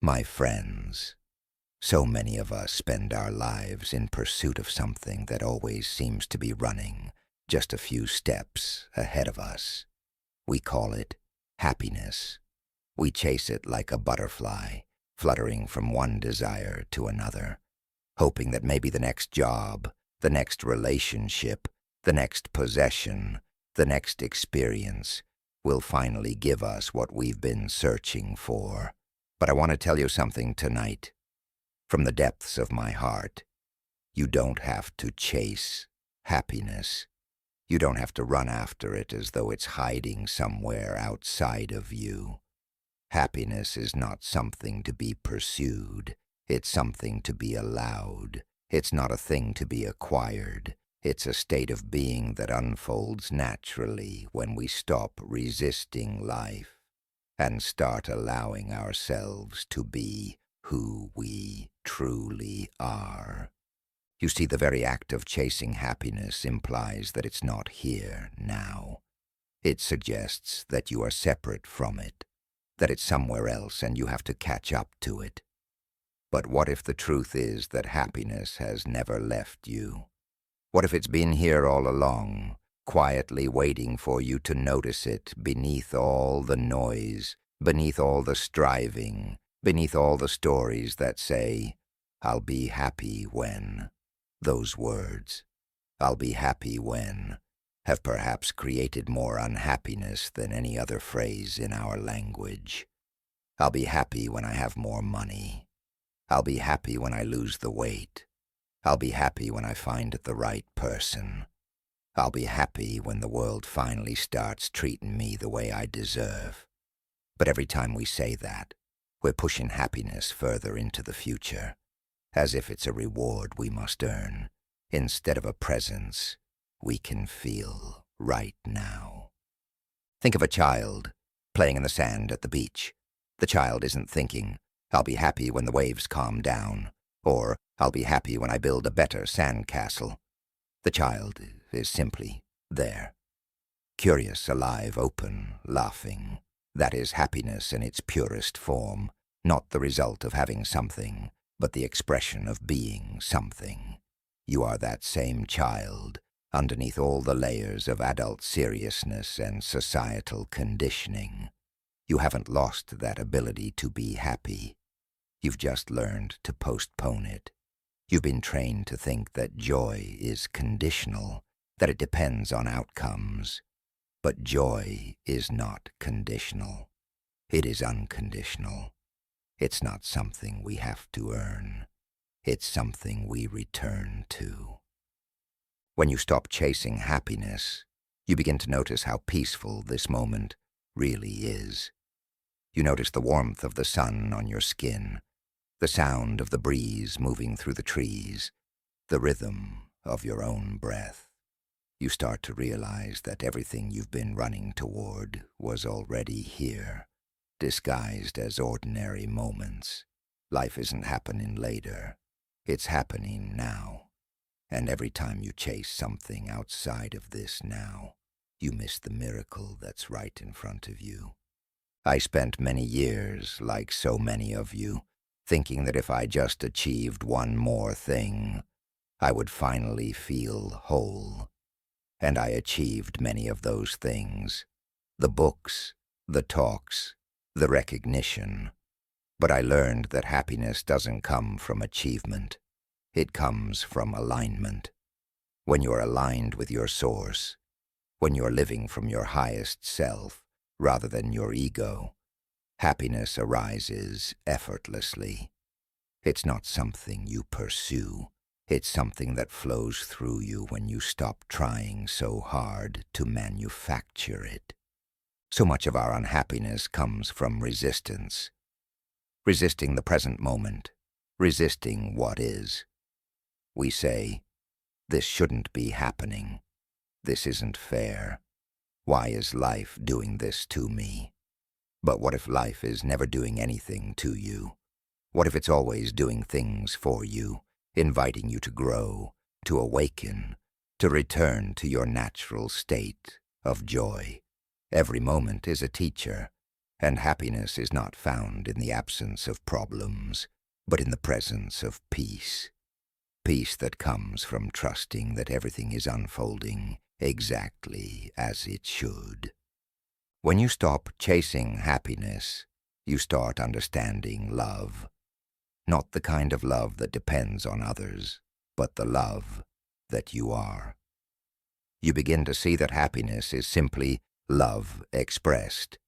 My friends, so many of us spend our lives in pursuit of something that always seems to be running just a few steps ahead of us. We call it happiness. We chase it like a butterfly, fluttering from one desire to another, hoping that maybe the next job, the next relationship, the next possession, the next experience will finally give us what we've been searching for. But I want to tell you something tonight. From the depths of my heart, you don't have to chase happiness. You don't have to run after it as though it's hiding somewhere outside of you. Happiness is not something to be pursued. It's something to be allowed. It's not a thing to be acquired. It's a state of being that unfolds naturally when we stop resisting life and start allowing ourselves to be who we truly are. You see, the very act of chasing happiness implies that it's not here now. It suggests that you are separate from it, that it's somewhere else and you have to catch up to it. But what if the truth is that happiness has never left you? What if it's been here all along, quietly waiting for you to notice it beneath all the noise, beneath all the striving, beneath all the stories that say, "I'll be happy when." Those words, "I'll be happy when," have perhaps created more unhappiness than any other phrase in our language. I'll be happy when I have more money. I'll be happy when I lose the weight. I'll be happy when I find the right person. I'll be happy when the world finally starts treating me the way I deserve. But every time we say that, we're pushing happiness further into the future, as if it's a reward we must earn, instead of a presence we can feel right now. Think of a child playing in the sand at the beach. The child isn't thinking, "I'll be happy when the waves calm down," or "I'll be happy when I build a better sandcastle." The child is simply there, curious, alive, open, laughing. That is happiness in its purest form, not the result of having something, but the expression of being something. You are that same child, underneath all the layers of adult seriousness and societal conditioning. You haven't lost that ability to be happy. You've just learned to postpone it. You've been trained to think that joy is conditional, that it depends on outcomes. But joy is not conditional. It is unconditional. It's not something we have to earn. It's something we return to. When you stop chasing happiness, you begin to notice how peaceful this moment really is. You notice the warmth of the sun on your skin, the sound of the breeze moving through the trees, the rhythm of your own breath. You start to realize that everything you've been running toward was already here, disguised as ordinary moments. Life isn't happening later. It's happening now. And every time you chase something outside of this now, you miss the miracle that's right in front of you. I spent many years, like so many of you, thinking that if I just achieved one more thing, I would finally feel whole. And I achieved many of those things. The books, the talks, the recognition. But I learned that happiness doesn't come from achievement. It comes from alignment. When you're aligned with your source, when you're living from your highest self rather than your ego, happiness arises effortlessly. It's not something you pursue. It's something that flows through you when you stop trying so hard to manufacture it. So much of our unhappiness comes from resistance. Resisting the present moment. Resisting what is. We say, "This shouldn't be happening. This isn't fair. Why is life doing this to me?" But what if life is never doing anything to you? What if it's always doing things for you, inviting you to grow, to awaken, to return to your natural state of joy? Every moment is a teacher. And happiness is not found in the absence of problems, but in the presence of peace. Peace that comes from trusting that everything is unfolding exactly as it should. When you stop chasing happiness, you start understanding love. Not the kind of love that depends on others, but the love that you are. You begin to see that happiness is simply love expressed.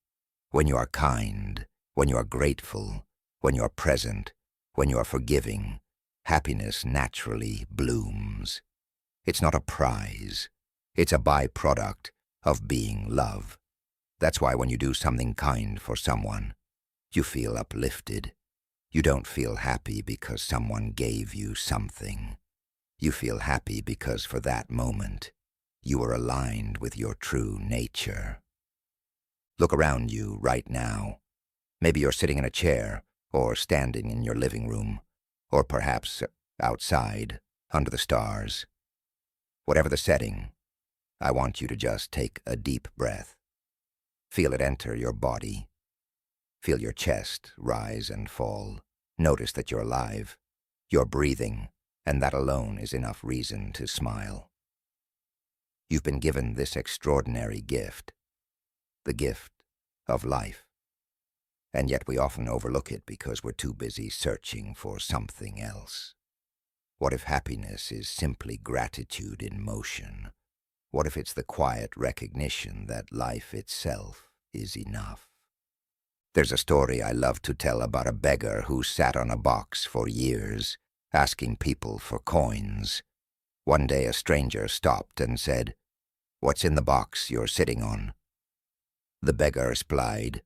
When you are kind, when you are grateful, when you are present, when you are forgiving, happiness naturally blooms. It's not a prize. It's a byproduct of being love. That's why when you do something kind for someone, you feel uplifted. You don't feel happy because someone gave you something. You feel happy because for that moment, you are aligned with your true nature. Look around you right now. Maybe you're sitting in a chair, or standing in your living room, or perhaps outside, under the stars. Whatever the setting, I want you to just take a deep breath. Feel it enter your body. Feel your chest rise and fall. Notice that you're alive. You're breathing, and that alone is enough reason to smile. You've been given this extraordinary gift, the gift of life. And yet we often overlook it because we're too busy searching for something else. What if happiness is simply gratitude in motion? What if it's the quiet recognition that life itself is enough? There's a story I love to tell about a beggar who sat on a box for years, asking people for coins. One day a stranger stopped and said, "What's in the box you're sitting on?" The beggar replied,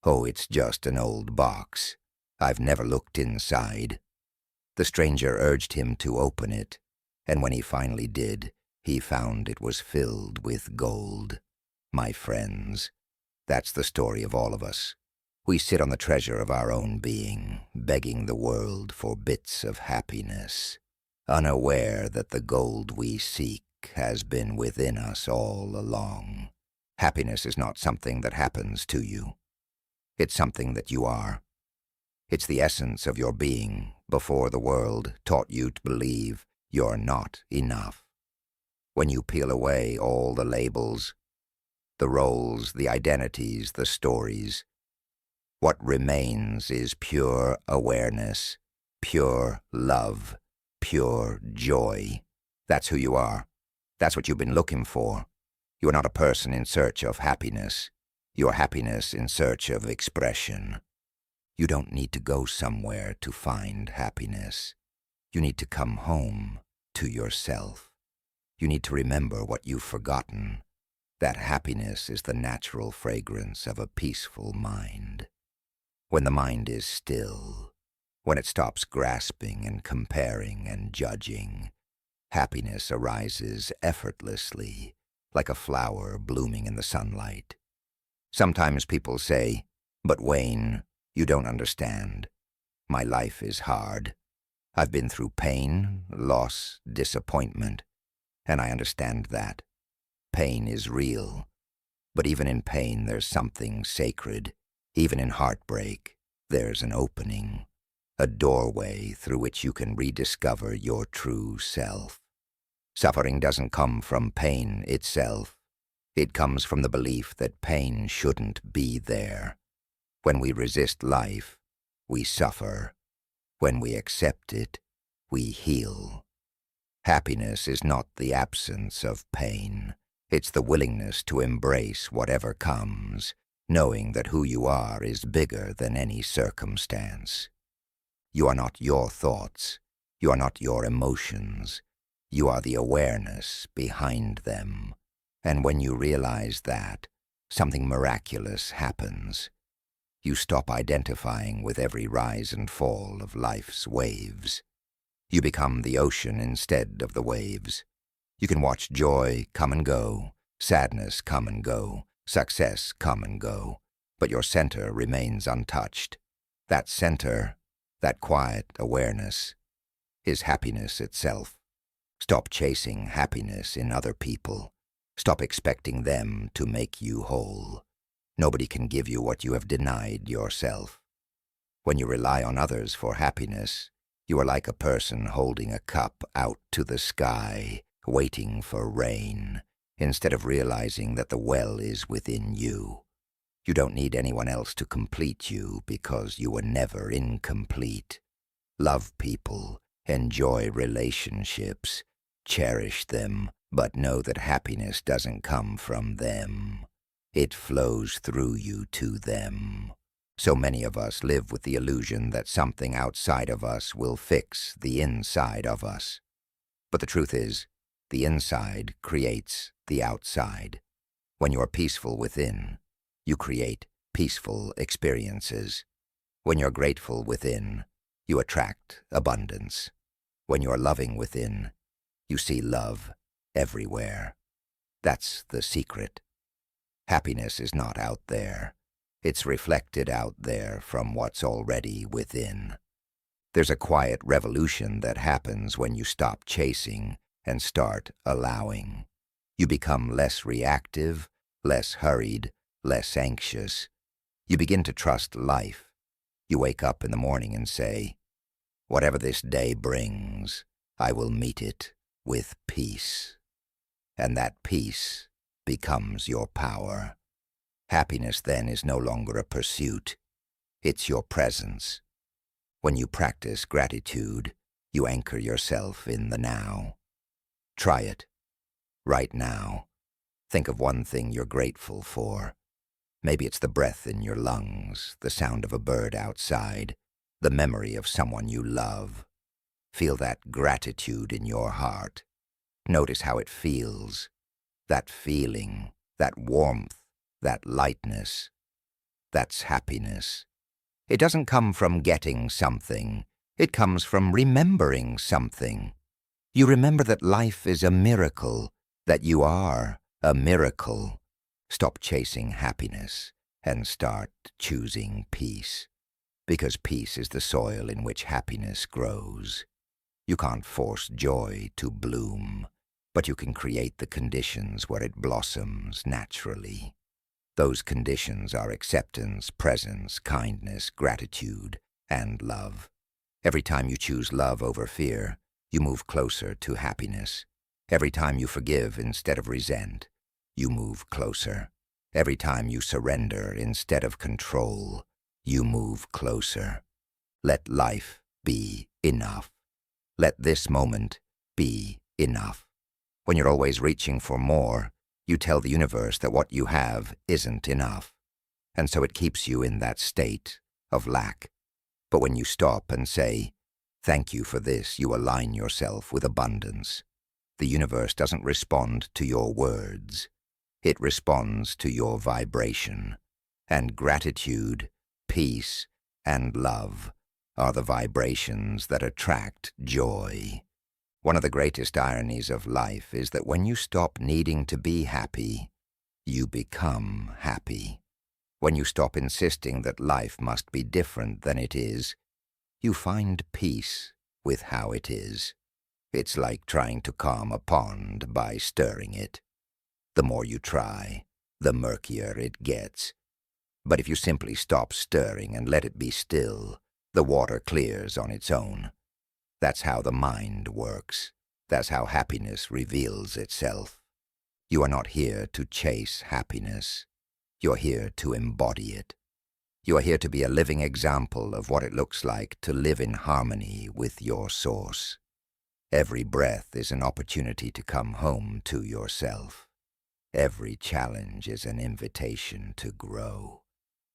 "Oh, it's just an old box. I've never looked inside." The stranger urged him to open it, and when he finally did, he found it was filled with gold. My friends, that's the story of all of us. We sit on the treasure of our own being, begging the world for bits of happiness, unaware that the gold we seek has been within us all along. Happiness is not something that happens to you. It's something that you are. It's the essence of your being before the world taught you to believe you're not enough. When you peel away all the labels, the roles, the identities, the stories, what remains is pure awareness, pure love, pure joy. That's who you are. That's what you've been looking for. You are not a person in search of happiness. You are happiness in search of expression. You don't need to go somewhere to find happiness. You need to come home to yourself. You need to remember what you've forgotten, that happiness is the natural fragrance of a peaceful mind. When the mind is still, when it stops grasping and comparing and judging, happiness arises effortlessly, like a flower blooming in the sunlight. Sometimes people say, "But Wayne, you don't understand. My life is hard. I've been through pain, loss, disappointment, and I understand that. Pain is real. But even in pain, there's something sacred. Even in heartbreak, there's an opening, a doorway through which you can rediscover your true self. Suffering doesn't come from pain itself. It comes from the belief that pain shouldn't be there. When we resist life, we suffer. When we accept it, we heal. Happiness is not the absence of pain. It's the willingness to embrace whatever comes, knowing that who you are is bigger than any circumstance. You are not your thoughts. You are not your emotions. You are the awareness behind them. And when you realize that, something miraculous happens. You stop identifying with every rise and fall of life's waves. You become the ocean instead of the waves. You can watch joy come and go, sadness come and go, success come and go, but your center remains untouched. That center, that quiet awareness, is happiness itself. Stop chasing happiness in other people. Stop expecting them to make you whole. Nobody can give you what you have denied yourself. When you rely on others for happiness, you are like a person holding a cup out to the sky, waiting for rain, instead of realizing that the well is within you. You don't need anyone else to complete you because you were never incomplete. Love people, enjoy relationships, cherish them, but know that happiness doesn't come from them. It flows through you to them. So many of us live with the illusion that something outside of us will fix the inside of us. But the truth is, the inside creates the outside. When you are peaceful within, you create peaceful experiences. When you're grateful within, you attract abundance. When you're loving within, you see love everywhere. That's the secret. Happiness is not out there. It's reflected out there from what's already within. There's a quiet revolution that happens when you stop chasing and start allowing. You become less reactive, less hurried, less anxious. You begin to trust life. You wake up in the morning and say, "Whatever this day brings, I will meet it with peace." And that peace becomes your power. Happiness then is no longer a pursuit. It's your presence. When you practice gratitude, you anchor yourself in the now. Try it. Right now. Think of one thing you're grateful for. Maybe it's the breath in your lungs, the sound of a bird outside, the memory of someone you love. Feel that gratitude in your heart. Notice how it feels. That feeling, that warmth, that lightness. That's happiness. It doesn't come from getting something. It comes from remembering something. You remember that life is a miracle, that you are a miracle. Stop chasing happiness and start choosing peace. Because peace is the soil in which happiness grows. You can't force joy to bloom, but you can create the conditions where it blossoms naturally. Those conditions are acceptance, presence, kindness, gratitude, and love. Every time you choose love over fear, you move closer to happiness. Every time you forgive instead of resent, you move closer. Every time you surrender instead of control, you move closer. Let life be enough. Let this moment be enough. When you're always reaching for more, you tell the universe that what you have isn't enough, and so it keeps you in that state of lack. But when you stop and say, "Thank you for this," you align yourself with abundance. The universe doesn't respond to your words. It responds to your vibration. And gratitude, peace, and love are the vibrations that attract joy. One of the greatest ironies of life is that when you stop needing to be happy, you become happy. When you stop insisting that life must be different than it is, you find peace with how it is. It's like trying to calm a pond by stirring it. The more you try, the murkier it gets. But if you simply stop stirring and let it be still, the water clears on its own. That's how the mind works. That's how happiness reveals itself. You are not here to chase happiness. You're here to embody it. You are here to be a living example of what it looks like to live in harmony with your source. Every breath is an opportunity to come home to yourself. Every challenge is an invitation to grow.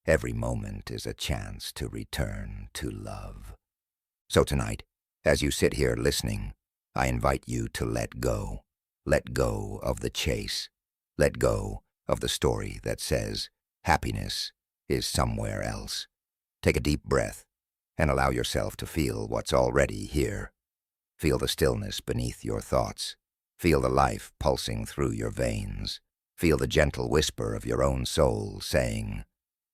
Every moment is a chance to return to love. So tonight, as you sit here listening, I invite you to let go. Let go of the chase. Let go of the story that says happiness is somewhere else. Take a deep breath and allow yourself to feel what's already here. Feel the stillness beneath your thoughts. Feel the life pulsing through your veins. Feel the gentle whisper of your own soul saying,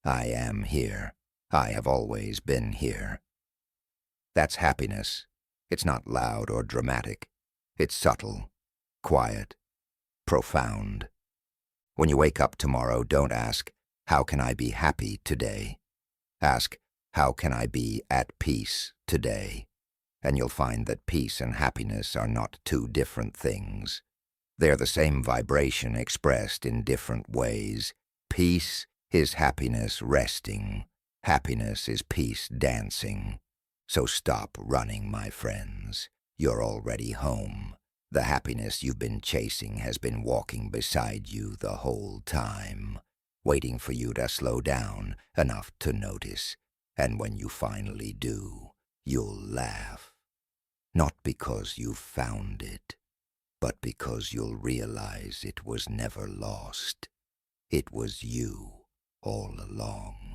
"I am here. I have always been here." That's happiness. It's not loud or dramatic. It's subtle, quiet, profound. When you wake up tomorrow, don't ask, how can I be happy today? Ask, how can I be at peace today? And you'll find that peace and happiness are not two different things. They're the same vibration expressed in different ways. Peace is happiness resting. Happiness is peace dancing. So stop running, my friends. You're already home. The happiness you've been chasing has been walking beside you the whole time, waiting for you to slow down enough to notice. And when you finally do, you'll laugh. Not because you've found it, but because you'll realize it was never lost. It was you all along.